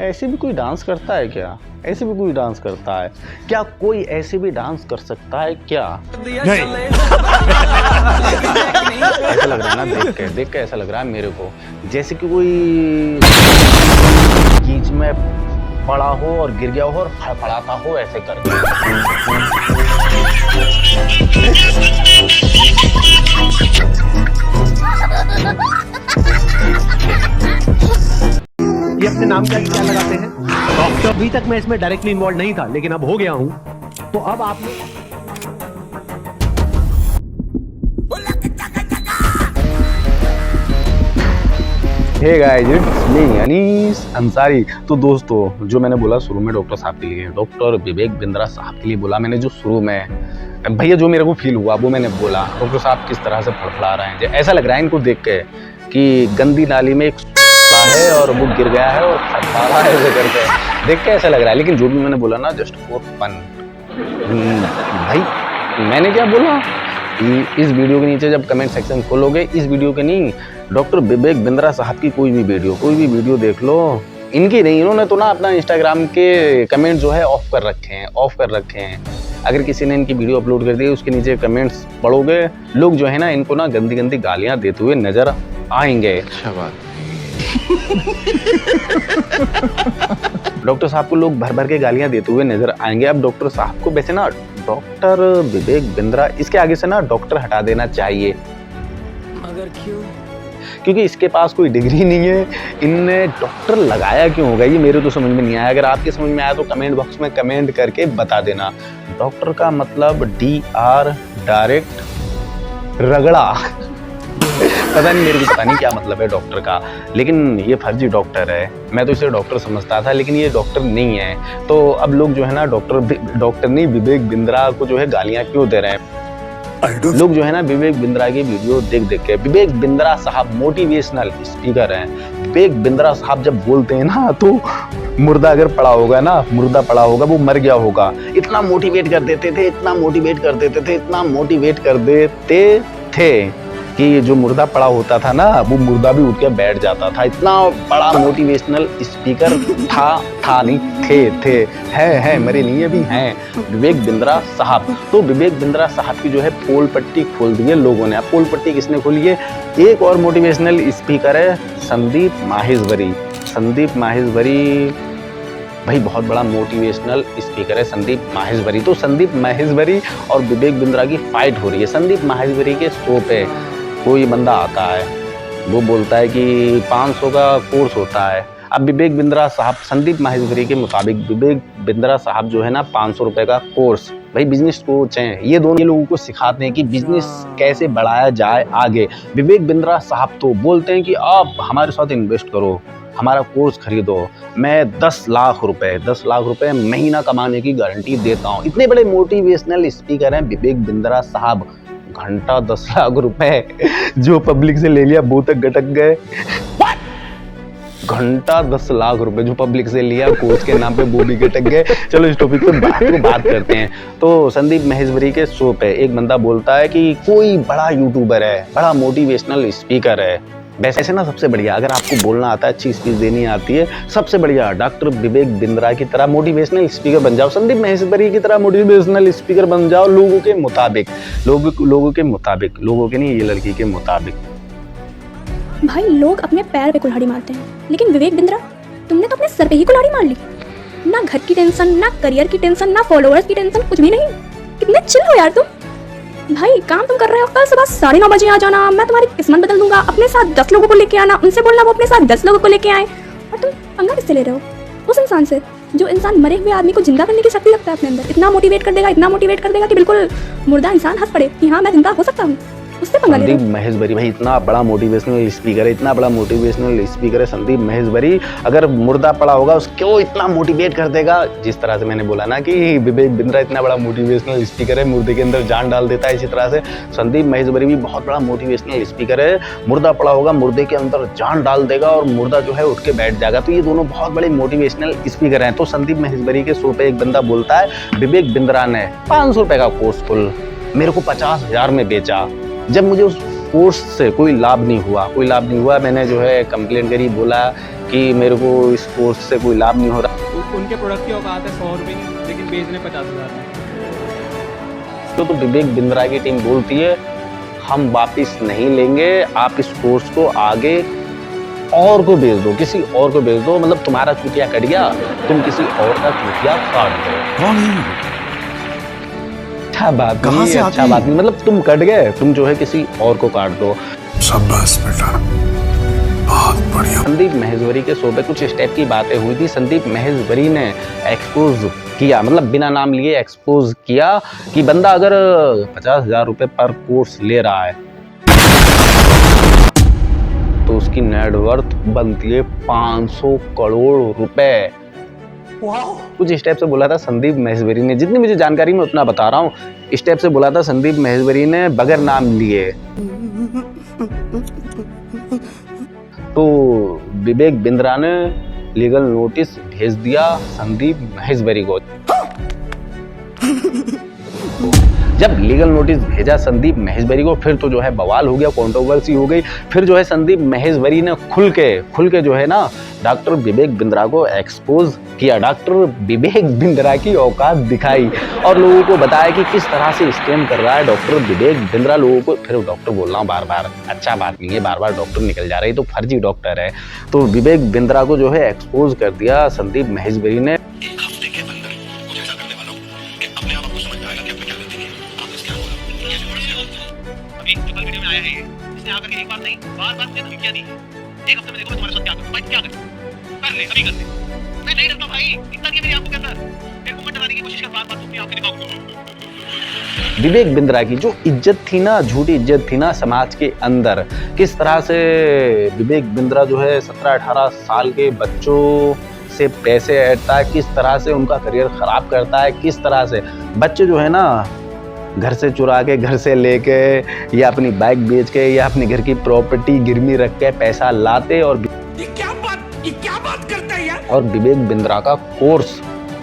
ऐसे भी कोई डांस करता है क्या? ऐसे भी कोई डांस करता है क्या? कोई ऐसे भी डांस कर सकता है क्या? नहीं। ऐसा लग रहा है ना, देख के ऐसा लग रहा है मेरे को जैसे कि कोई कीच में पड़ा हो और गिर गया हो और फड़फड़ाता हो ऐसे करके। ये अपने नाम क्या लगाते हैं? डॉक्टर। अभी तक मैं इसमें डायरेक्टली इन्वॉल्व नहीं था, लेकिन अब हो गया हूं, तो अब आप hey guys, it's me Anees Ansari. तो दोस्तों, जो मैंने बोला शुरू में डॉक्टर साहब के लिए, डॉक्टर विवेक बिंद्रा साहब के लिए बोला मैंने, जो शुरू में भैया जो मेरे को फील हुआ वो मैंने बोला। डॉक्टर साहब किस तरह से फड़फड़ा रहे हैं, ऐसा लग रहा है इनको देख के कि गंदी नाली में एक है और वो गिर गया है और फड़फड़ा है ऐसे करके, देख के ऐसा लग रहा है। लेकिन जो भी मैंने बोला ना, जस्ट फॉर फन। भाई मैंने क्या बोला, इस वीडियो के नीचे जब कमेंट सेक्शन खोलोगे, इस वीडियो के नहीं, डॉक्टर विवेक बिंद्रा साहब की कोई भी वीडियो देख लो, इनकी नहीं, इन्होंने तो ना अपना इंस्टाग्राम के कमेंट जो है ऑफ कर रखे हैं। अगर किसी ने इनकी वीडियो अपलोड कर दी, उसके नीचे कमेंट्स पढ़ोगे, लोग जो है ना इनको ना गंदी गंदी गालियां देते हुए नजर आएंगे। अच्छा बात। डॉक्टर साहब को लोग भर भर के गालियां देते हुए नजर आएंगे। अब डॉक्टर साहब को वैसे ना डॉक्टर विवेक बिंद्रा, इसके आगे से ना डॉक्टर हटा देना चाहिए। मगर क्यों? क्योंकि इसके पास कोई डिग्री नहीं है, इनने डॉक्टर लगाया क्यों होगा ये मेरे तो समझ में नहीं आया। अगर आपके समझ में आया तो कमेंट बॉक्स में कमेंट करके बता देना। डॉक्टर का मतलब DR डायरेक्ट रगड़ा। पता नहीं, मेरे को पता नहीं क्या मतलब है डॉक्टर का, लेकिन ये फर्जी डॉक्टर है। मैं तो इसे डॉक्टर समझता था, लेकिन ये डॉक्टर नहीं है। तो अब लोग जो है ना डॉक्टर नहीं, विवेक बिंद्रा को जो है गालियां क्यों दे रहे हैं? लोग जो है ना विवेक बिंद्रा की वीडियो देख के, विवेक बिंद्रा साहब मोटिवेशनल स्पीकर हैं। विवेक बिंद्रा साहब जब बोलते हैं ना, तो मुर्दा अगर पड़ा होगा ना, वो मर गया होगा, इतना मोटिवेट कर देते थे कि जो मुर्दा पड़ा होता था ना, वो मुर्दा भी उठ के बैठ जाता था। इतना बड़ा मोटिवेशनल स्पीकर था नहीं, थे मेरे लिए भी हैं विवेक बिंद्रा साहब। तो विवेक बिंद्रा साहब की जो है पोल पट्टी खोल दी है लोगों ने। अब पोल पट्टी किसने खोली है? एक और मोटिवेशनल स्पीकर है, संदीप माहेश्वरी। भाई बहुत बड़ा मोटिवेशनल स्पीकर है संदीप माहेश्वरी। तो संदीप माहेश्वरी और विवेक बिंद्रा की फाइट हो रही है। संदीप माहेश्वरी के शो पे कोई बंदा आता है, वो बोलता है कि 500 का कोर्स होता है। अब विवेक बिंद्रा साहब, संदीप माहेश्वरी के मुताबिक विवेक बिंद्रा साहब जो है ना 500 रुपए का कोर्स, भाई बिजनेस कोच हैं ये दोनों, ये लोगों को सिखाते हैं कि बिजनेस कैसे बढ़ाया जाए आगे। विवेक बिंद्रा साहब तो बोलते हैं कि आप हमारे साथ इन्वेस्ट करो, हमारा कोर्स खरीदो, मैं 10 लाख रुपए महीना कमाने की गारंटी देता हूँ। इतने बड़े मोटिवेशनल स्पीकर हैं विवेक बिंद्रा साहब। घंटा 10 लाख रुपए जो पब्लिक से ले लिया वो तक गटक गए। घंटा 10 लाख रुपए जो पब्लिक से लिया कोच के नाम पे, वो भी गटक गए। चलो इस टॉपिक पे बात करते हैं। तो संदीप माहेश्वरी के शो पे एक बंदा बोलता है कि कोई बड़ा यूट्यूबर है, बड़ा मोटिवेशनल स्पीकर है। वैसे ना सबसे बढ़िया, अगर आपको बोलना आता है, अच्छी स्पीच देनी आती है, सबसे बढ़िया डॉक्टर विवेक बिंद्रा की तरह मोटिवेशनल स्पीकर बन जाओ, संदीप माहेश्वरी की तरह मोटिवेशनल स्पीकर बन जाओ, लोगों के मुताबिक, लोगों के नहीं, ये लड़की के मुताबिक। भाई लोग अपने पैर पे कुल्हाड़ी मारते हैं, लेकिन विवेक बिंद्रा तुमने तो अपने सर पे ही कुल्हाड़ी मार ली। ना घर की टेंशन, ना करियर की टेंशन, ना फॉलोअर्स की टेंशन, कुछ भी नहीं। कितने चिल हो यार तुम। भाई काम तुम कर रहे हो, कल सुबह 9:30 बजे आ जाना, मैं तुम्हारी किस्मत बदल दूंगा। अपने साथ 10 लोगों को लेके आना, उनसे बोलना वो अपने साथ 10 लोगों को लेके आए। और तुम पंगा किससे ले रहे हो? उस इंसान से जो इंसान मरे हुए आदमी को जिंदा करने की शक्ति रखता है अपने अंदर। इतना मोटिवेट कर देगा कि बिल्कुल मुर्दा इंसान हंस पड़े कि हाँ मैं जिंदा हो सकता हूँ। उससे पंगा ले रहे हो। संदीप माहेश्वरी भाई इतना बड़ा मोटिवेशनल स्पीकर है, संदीप माहेश्वरी। अगर मुर्दा पड़ा होगा उसको इतना मोटिवेट कर देगा, जिस तरह से मैंने बोला ना कि विवेक बिंद्रा इतना बड़ा मोटिवेशनल स्पीकर है, मुर्दे के अंदर जान डाल देता है, इसी तरह से संदीप माहेश्वरी भी बहुत बड़ा मोटिवेशनल स्पीकर है। मुर्दा पड़ा होगा, मुर्दे के अंदर जान डाल देगा और मुर्दा जो है उठ के बैठ जाएगा। तो ये दोनों बहुत बड़े मोटिवेशनल स्पीकर हैं। तो संदीप माहेश्वरी के शो पे एक बंदा बोलता है विवेक बिंद्रा ने 500 रुपए का कोर्स खोल, मेरे को 50,000 में बेचा। जब मुझे उस कोर्स से कोई लाभ नहीं हुआ, मैंने जो है कंप्लेंट करी, बोला कि मेरे को इस कोर्स से कोई लाभ नहीं हो रहा। उनके प्रोडक्ट की औकात है 100 रुपए की, लेकिन बेचने 50,000 में। तो विवेक बिंद्रा की टीम बोलती है हम वापस नहीं लेंगे, आप इस कोर्स को आगे और को बेच दो, किसी और को बेच दो, मतलब तुम्हारा चूतिया कट गया, तुम किसी और का चूतिया काट दो। कौन है? अच्छा बात कहाँ नहीं, से अच्छा आती बात नहीं, मतलब तुम कट गए, तुम जो है किसी और को काट दो। शाबाश बेटा, बहुत बढ़िया। संदीप महेश्वरी के शो पे कुछ इस टाइप की बातें हुई थी। संदीप महेश्वरी ने एक्सपोज किया, मतलब बिना नाम लिए एक्सपोज किया कि बंदा अगर 50,000 रुपए पर कोर्स ले रहा है तो उसकी नेटवर्थ बनती है 500 करोड़ रुपए। कुछ इस टाइप से बोला था संदीप महेश्वरी ने, जितनी मुझे जानकारी में उतना बता रहा हूँ। इस टाइप से बोला था संदीप महेश्वरी ने बगैर नाम लिए। तो विवेक बिंद्रा ने लीगल नोटिस भेज दिया संदीप महेश्वरी को। जब लीगल नोटिस भेजा संदीप महेश्वरी को, फिर तो जो है बवाल हो गया, कंट्रोवर्सी हो गई। फिर जो है संदीप महेश्वरी ने खुल के जो है ना डॉक्टर विवेक बिंद्रा को एक्सपोज किया, डॉक्टर विवेक बिंद्रा की औकात दिखाई और लोगों को बताया कि किस तरह से स्कैम कर रहा है डॉक्टर विवेक बिंद्रा। लोगों को, फिर डॉक्टर बोल रहा हूँ बार बार, अच्छा बात नहीं है, बार बार डॉक्टर निकल जा रही, तो फर्जी डॉक्टर है। तो विवेक बिंद्रा को जो है एक्सपोज कर दिया संदीप महेश्वरी ने। एक हफ्ते के अंदर कुछ ऐसा करने वाला हूँ कि अपने आप आपको समझ में आएगा कि अपने क्या गलती की। आप इसके क्या बोला? ये बड़ा से अभी तो कल वीडियो में आया है ये, इसने आकर के एक बार नहीं बार-बार मुझे धमकियां दी। एक हफ्ते में देखो मैं तुम्हारे साथ क्या करूं। भाई क्या करूं? कर ले, अभी कर ले। मैं नहीं डरता भाई, इतना नहीं है मेरी आंखों के अंदर। मेरे को मत डराने की कोशिश कर, बार-बार अपनी आंखें दिखाऊं। विवेक बिंद्रा की जो इज्जत थी ना, झूठी इज्जत थी ना समाज के अंदर, किस तरह से विवेक बिंद्रा जो है 17-18 साल के बच्चों से पैसे ऐंठता है, किस तरह से उनका करियर खराब करता है, किस तरह से बच्चे जो है ना घर से चुरा के, घर से लेके, या अपनी बाइक बेच के, या अपनी घर की प्रॉपर्टी गिरवी रख के पैसा लाते और ये क्या बात करता है यार? और विवेक बिंद्रा का कोर्स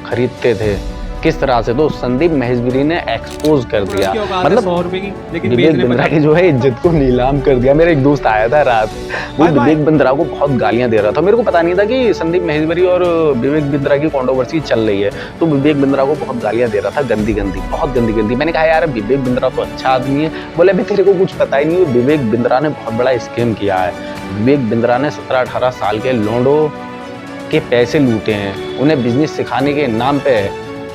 खरीदते थे। किस तरह से? तो संदीप महेश्वरी ने एक्सपोज कर दिया, मतलब 100 रुपए की, लेकिन विवेक बेचने बिंद्रा की जो है इज्जत को नीलाम कर दिया। मेरा एक दोस्त आया था रात, वो विवेक बिंद्रा को बहुत गालियां दे रहा था। मेरे को पता नहीं था कि संदीप महेश्वरी और विवेक बिंद्रा की कंट्रोवर्सी चल रही है। तो विवेक बिंद्रा को बहुत गालियां दे रहा था, गंदी गंदी, बहुत गंदी गंदी। मैंने कहा यार विवेक बिंद्रा तो अच्छा आदमी है। बोले अभी तेरे को कुछ पता ही नहीं है, विवेक बिंद्रा ने बहुत बड़ा स्कैम किया है। विवेक बिंद्रा ने 17-18 साल के लोंडो के पैसे लूटे हैं, उन्हें बिजनेस सिखाने के नाम पे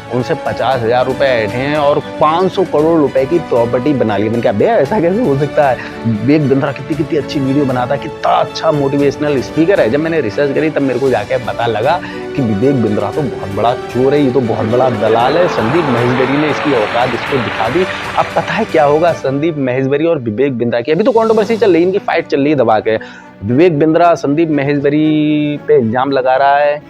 उनसे 50,000 रुपए ऐंठे हैं और 500 करोड़ रुपए की प्रॉपर्टी बना ली। मैंने कहा भैया ऐसा कैसे हो सकता है? विवेक बिंद्रा कितनी अच्छी वीडियो बनाता है, कितना अच्छा मोटिवेशनल स्पीकर है। जब मैंने रिसर्च करी तब मेरे को जाके पता लगा कि विवेक बिंद्रा तो बहुत बड़ा चोर है, ये तो बहुत बड़ा दलाल है। संदीप महेश्वरी ने इसकी औकात इसको दिखा दी। अब पता है क्या होगा संदीप महेश्वरी और विवेक बिंद्रा की? अभी तो कंट्रोवर्सी चल रही है, इनकी फाइट चल रही है दबा के। विवेक बिंद्रा संदीप महेश्वरी पे इल्जाम लगा रहा है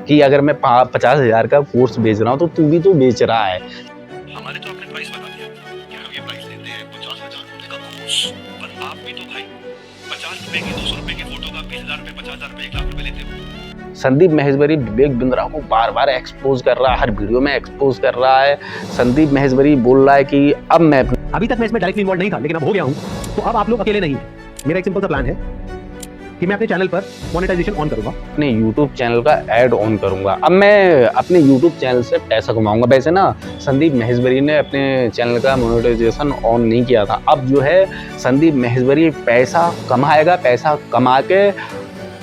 कि अगर मैं 50,000 का कोर्स बेच रहा हूँ तो तू भी तो बेच रहा है। हमारे तो अपने प्राइस बता दिया कि हम ये प्राइस लेते हैं 50,000 रुपए का कोर्स, पर आप भी तो भाई 50 रुपए की, 200 रुपए की फोटो का 20,000 रुपए, 50,000 रुपए, 1 लाख रुपए लेते हो। संदीप महेश्वरी विवेक बिंद्रा को बार बार एक्सपोज कर रहा है, हर वीडियो में एक्सपोज कर रहा है। संदीप महेश्वरी बोल रहा है कि अब मैं अभी तक मैं इसमें डायरेक्टली इन्वॉल्व नहीं था, लेकिन अब हो गया हूँ, तो अब आप लोग अकेले नहीं हैं। मेरा एक सिंपल सा प्लान है कि मैं अपने चैनल पर मोनेटाइजेशन ऑन करूंगा, अपने YouTube चैनल का ऐड ऑन करूंगा। अब मैं अपने YouTube चैनल से पैसा कमाऊंगा। वैसे ना संदीप महेश्वरी ने अपने चैनल का मोनेटाइजेशन ऑन नहीं किया था। अब जो है संदीप महेश्वरी पैसा कमाएगा, पैसा कमा के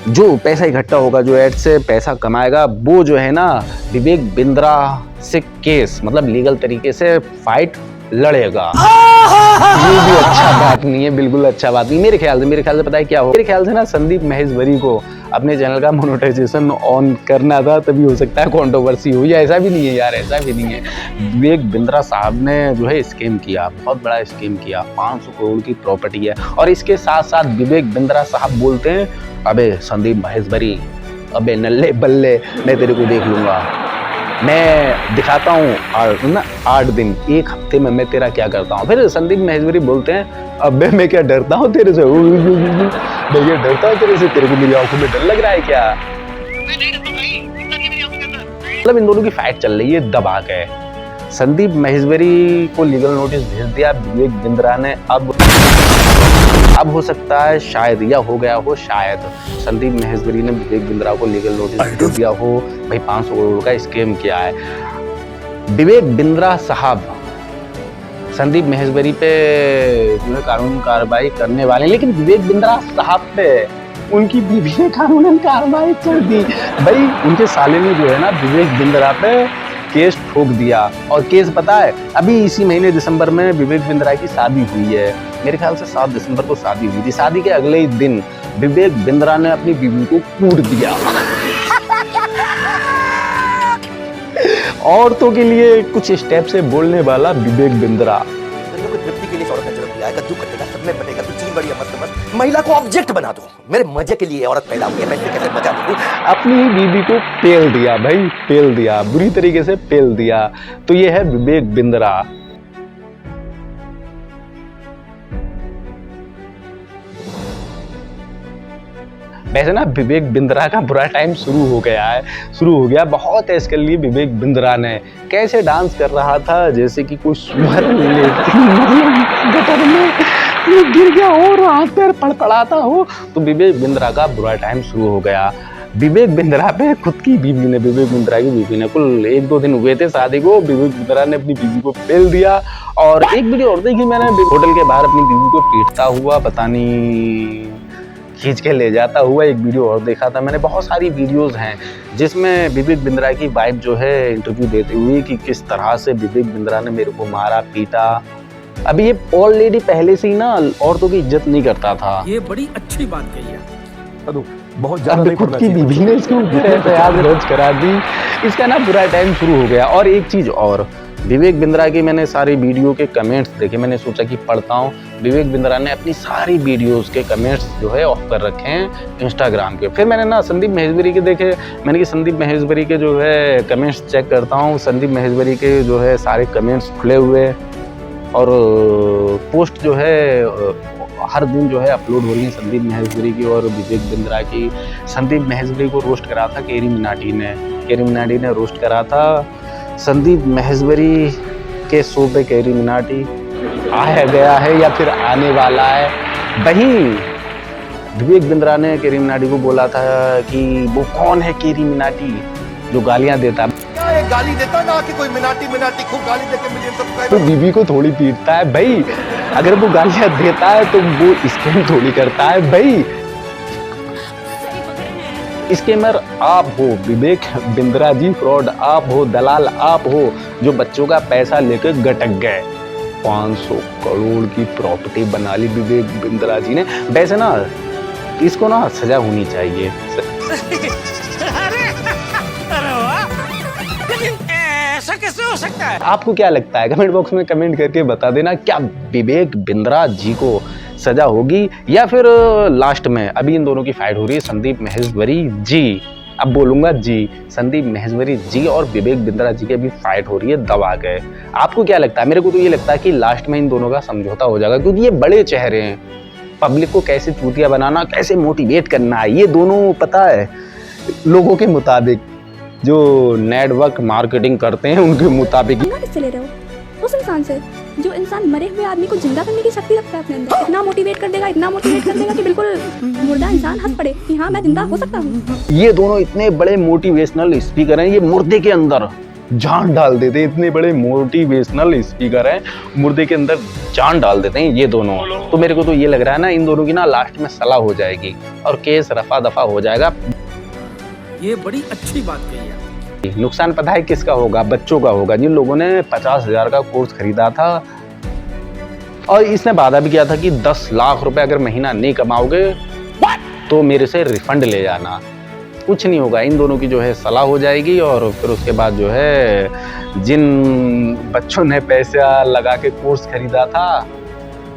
जो पैसा इकट्ठा होगा, जो ऐड से पैसा कमाएगा, वो जो है ना विवेक बिंद्रा से केस, मतलब लीगल तरीके से फाइट लड़ेगा। ये भी अच्छा बात नहीं है, बिल्कुल अच्छा बात नहीं। मेरे ख्याल से पता है क्या हो, मेरे ख्याल से ना संदीप महेश्वरी को अपने चैनल का मोनेटाइजेशन ऑन करना था, तभी हो सकता है कंट्रोवर्सी हुई। ऐसा भी नहीं है यार, ऐसा भी नहीं है। विवेक बिंद्रा साहब ने जो है स्कैम किया, बहुत बड़ा स्कैम किया, 500 करोड़ की प्रॉपर्टी है। और इसके साथ साथ विवेक बिंद्रा साहब बोलते हैं अबे संदीप महेश्वरी, अबे नल्ले बल्ले, मैं तेरे को देख लूंगा, मैं दिखाता हूँ 8 दिन, 1 हफ्ते में मैं तेरा क्या करता हूँ। फिर संदीप महेश्वरी बोलते हैं अबे मैं क्या डरता हूँ तेरे से, मैं क्या डरता हूँ तेरे से, तेरे को मेरी आंखों में डर लग रहा है क्या? मैं नहीं डरता भाई, इतना नहीं है मेरी आंखों के अंदर। मतलब इन दोनों की फाइट चल रही है दबा के। संदीप महेश्वरी को लीगल नोटिस भेज दिया विवेक बिंद्रा ने। अब हो सकता है शायद, या हो गया हो शायद, संदीप महेश्वरी ने विवेक बिंद्रा को लीगल नोटिस भेज दिया हो। भाई 500 करोड़ का स्कैम किया है विवेक बिंद्रा साहब। संदीप महेश्वरी पे जो है कानूनी कार्रवाई करने वाले हैं, लेकिन विवेक बिंद्रा साहब पे उनकी बीवी ने कानूनी कार्रवाई कर दी। भाई उनके साले ने जो है ना विवेक बिंद्रा पे केस ठोक दिया। और केस पता है, अभी इसी महीने दिसंबर में विवेक बिंद्रा की शादी हुई है। मेरे ख्याल से 7 दिसंबर को शादी हुई थी। शादी के अगले ही दिन विवेक बिंद्रा ने अपनी बीवी को कूट दिया। औरतों के लिए कुछ स्टेप से बोलने वाला विवेक बिंद्रा। कुछ व्यक्ति के लिए औरत का जरूरत आएगा, दुख कटेगा, सब में बटेगा, तो चीन बढ़िया मस्त मस्त महिला को ऑब्जेक्ट बना दो। मेरे मजे के लिए औरत पैदा हुई है, मैं इसे कैसे मजा लूं? अपनी ही बीवी को पेल दिया भाई, पेल दिया, बुरी तरीके से पेल दिया। तो ये है विवेक बिंद्रा। वैसे ना विवेक बिंद्रा का बुरा टाइम शुरू हो गया। बहुत ऐश कर लिए विवेक बिंद्रा ने। कैसे डांस कर रहा था जैसे कि कोई सुअर गटर में गिर गया और हाथ पैर पड़पड़ाता हो। तो विवेक बिंद्रा का बुरा टाइम शुरू हो गया। विवेक बिंद्रा पे खुद की बीवी ने, विवेक बिंद्रा की बीवी ने, कुल 1-2 दिन हुए थे शादी को, विवेक बिंद्रा ने अपनी बीवी को पेल दिया। और एक वीडियो और देखी मैंने, होटल के बाहर अपनी बीवी को पीटता हुआ, पता नहीं खींच के ले जाता हुआ एक वीडियो और देखा था मैंने। बहुत सारी वीडियोस हैं जिसमें विवेक बिंद्रा की वाइफ जो है इंटरव्यू देते हुए कि किस तरह से विवेक बिंद्रा ने मेरे को मारा पीटा। अभी ये ऑलरेडी पहले से ही ना औरतों की इज्जत नहीं करता था। ये बड़ी अच्छी बात कही है। बहुत ज्यादा अब खुद की बीवी ने इसको एफआईआर दर्ज करा दी। इसका ना बुरा टाइम शुरू हो गया। और एक चीज और, विवेक बिंद्रा की मैंने सारी वीडियो के कमेंट्स देखे, मैंने सोचा कि पढ़ता हूँ। विवेक बिंद्रा ने अपनी सारी वीडियोस के कमेंट्स जो है ऑफ कर रखे हैं इंस्टाग्राम के। फिर मैंने ना संदीप महेश्वरी के देखे, मैंने कि संदीप महेश्वरी के जो है कमेंट्स चेक करता हूँ। संदीप महेश्वरी के जो है सारे कमेंट्स खुले हुए और पोस्ट जो है हर दिन जो है अपलोड हो रही है संदीप महेश्वरी की और विवेक बिंद्रा की। संदीप महेश्वरी को रोस्ट करा था कैरी मिनाटी ने रोस्ट करा था संदीप महेश्वरी के शो पे। कैरी मिनाटी आया गया है या फिर आने वाला है। वहीं विवेक बिंद्रा ने कैरी मिनाटी को बोला था कि वो कौन है कैरी मिनाटी जो गालियां देता है। क्या ये गाली देता ना कि कोई मिनाटी खूब गाली देके मिलियन तो सब्सक्राइबर। बीवी को थोड़ी पीटता है भाई। अगर वो गालियां देता है तो वो स्कैम थोड़ी करता है भाई। स्कैमर आप हो, विवेक बिंद्रा जी फ्रॉड आप हो, दलाल आप हो जो बच्चों का पैसा लेकर गटक गए। 500 करोड़ की प्रॉपर्टी बना ली विवेक बिंद्रा जी ने। वैसे ना इसको ना सजा होनी चाहिए। ऐसा कैसे हो सकता है? आपको क्या लगता है? कमेंट बॉक्स में कमेंट करके बता देना। क्या विवेक बिंद्रा जी को सजा होगी या फिर लास्ट में अभी इन दोनों की फाइट हो रही है संदीप महेश्वरी जी, अब बोलूंगा जी, संदीप महेश्वरी जी और विवेक बिंद्रा जी की अभी फाइट हो रही है दबा के। आपको क्या लगता है? मेरे को तो ये लगता है कि लास्ट में इन दोनों का समझौता हो जाएगा, क्योंकि ये बड़े चेहरे हैं। पब्लिक को कैसे चूतिया बनाना, कैसे मोटिवेट करना है, ये दोनों पता है लोगों के मुताबिक, जो नेटवर्क मार्केटिंग करते हैं उनके मुताबिक। किससे ले रहे हो? उस इंसान से जो इंसान मरे हुए आदमी को जिंदा करने की शक्ति रखता है अपने अंदर। इतना मोटिवेट कर देगा कि बिल्कुल मुर्दा इंसान हंस पड़े कि हाँ मैं जिंदा हो सकता हूँ। ये दोनों इतने बड़े मोटिवेशनल स्पीकर हैं, ये मुर्दे के अंदर जान डाल देते हैं। इतने बड़े मोटिवेशनल स्पीकर हैं, मुर्दे के अंदर जान डाल देते हैं ये दोनों। तो मेरे को तो ये लग रहा है ना इन दोनों की ना लास्ट में सलाह हो जाएगी और केस रफा दफा हो जाएगा। ये बड़ी अच्छी बात कही है। नुकसान पता है किसका होगा? बच्चों का होगा, जिन लोगों ने 50,000 का कोर्स खरीदा था और इसने वादा भी किया था कि 10 लाख रुपए अगर महीना नहीं कमाओगे तो मेरे से रिफंड ले जाना। कुछ नहीं होगा, इन दोनों की जो है सलाह हो जाएगी और फिर उसके बाद जो है जिन बच्चों ने पैसा लगा के कोर्स खरीदा था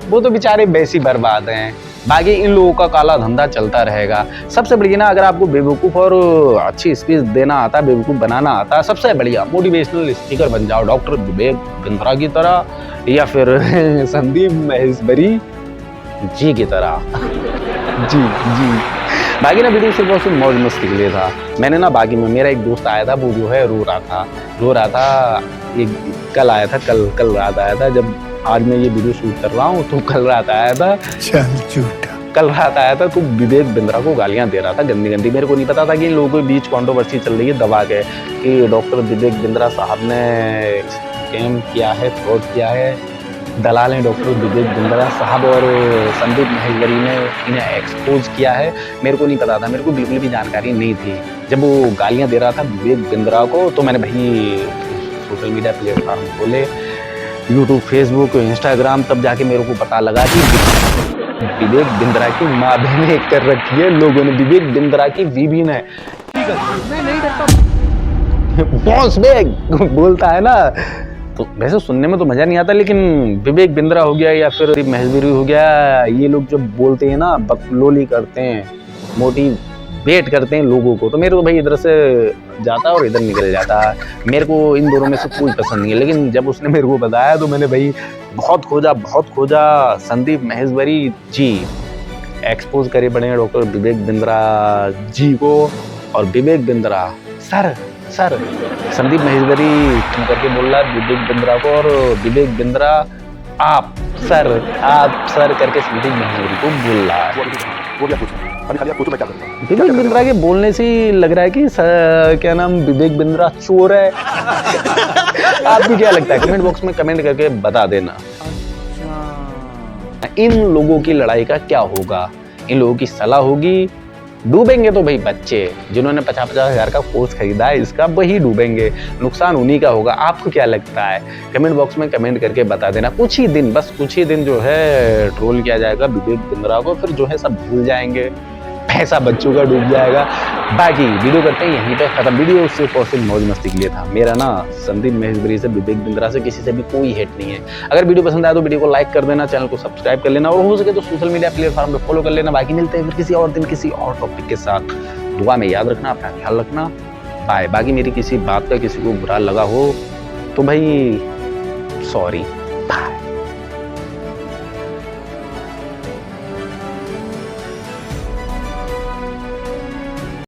वो तो बेचारे वैसे ही बर्बाद हैं। बाकी इन लोगों का काला धंधा चलता रहेगा। सबसे बढ़िया ना, अगर आपको बेवकूफ़ और अच्छी स्पीच देना आता, बेवकूफ़ बनाना आता, सबसे बढ़िया मोटिवेशनल स्पीकर बन जाओ, डॉक्टर विवेक बिंद्रा की तरह या फिर संदीप महेश्वरी जी की तरह। जी। बाकी ना वीडियो सिर्फ और सिर्फ मौज मस्ती के लिए था। मैंने ना बाकी में मेरा एक दोस्त आया था, वो जो है रो रहा था। ये कल आया था, कल रात आया था। जब आज मैं ये वीडियो शूट कर रहा हूँ तो कल रात आया था। कल रात आया था तो विवेक बिंद्रा को गालियां दे रहा था गंदी। मेरे को नहीं पता था कि इन लोगों के बीच कंट्रोवर्सी चल रही है दबा के कि डॉक्टर विवेक बिंद्रा साहब ने स्कैम किया है, फ्रॉड किया है। दलाल हैं डॉक्टर विवेक बिंद्रा साहब और संदीप महेश्वरी ने इन्हें एक्सपोज किया है। मेरे को नहीं पता था, मेरे को बिल्कुल भी जानकारी नहीं थी। जब वो गालियां दे रहा था विवेक बिंद्रा को तो मैंने भाई सोशल मीडिया प्लेटफॉर्म खोले, यूट्यूब, फेसबुक, इंस्टाग्राम, तब जाके मेरे को पता लगा कि विवेक बिंद्रा की माँ बहने कर रखी है लोगों ने। विवेक बिंद्रा की बीबी ने बॉस बैग बोलता है ना, तो वैसे सुनने में तो मजा नहीं आता, लेकिन विवेक बिंद्रा हो गया या फिर महेश्वरी हो गया, ये लोग जब बोलते हैं ना, बकलोली करते हैं, मोटिवेट करते हैं लोगों को, तो मेरे को भाई इधर से जाता और इधर निकल जाता। मेरे को इन दोनों में से कोई पसंद नहीं है। लेकिन जब उसने मेरे को बताया तो मैंने भाई बहुत खोजा। संदीप महेश्वरी जी एक्सपोज करे पड़े हैं डॉक्टर विवेक बिंद्रा जी को, और विवेक बिंद्रा सर संदीप महेश्वरी तुम करके बोल रहा है विवेक बिंद्रा को, और विवेक बिंद्रा आप सर करके संदीप महेश्वरी को बोल रहा है। वो क्या पूछा? अभी खाली आप पूछो, मैं क्या करता हूँ? विवेक बिंद्रा के बोलने से ही लग रहा है कि क्या नाम विवेक बिंद्रा चोर है। आपको क्या लगता है? कमेंट बॉक्स में कमेंट करके बता देना। इन लोगों की लड़ाई का क्या होगा? इन लोगों की सलाह होगी। डूबेंगे तो भाई बच्चे जिन्होंने 50-50 हज़ार का कोर्स खरीदा है, इसका वही डूबेंगे, नुकसान उन्हीं का होगा। आपको क्या लगता है? कमेंट बॉक्स में कमेंट करके बता देना। कुछ ही दिन जो है ट्रोल किया जाएगा विवेक बिंद्रा को, फिर जो है सब भूल जाएंगे, पैसा बच्चों का डूब जाएगा। बाकी वीडियो करते हैं यहीं पे खत्म। वीडियो सिर्फ और सिर्फ मौज मस्ती के लिए था। मेरा ना संदीप महेश्वरी से, विवेक बिंद्रा से किसी से भी कोई हेट नहीं है। अगर वीडियो पसंद आया तो वीडियो को लाइक कर देना, चैनल को सब्सक्राइब कर लेना, और हो सके तो सोशल मीडिया प्लेटफॉर्म पे फॉलो कर लेना। बाकी मिलते हैं फिर किसी और दिन किसी और टॉपिक के साथ। दुआ में याद रखना, अपना ख्याल रखना। बाय। बाकी मेरी किसी बात का किसी को बुरा लगा हो तो भाई सॉरी।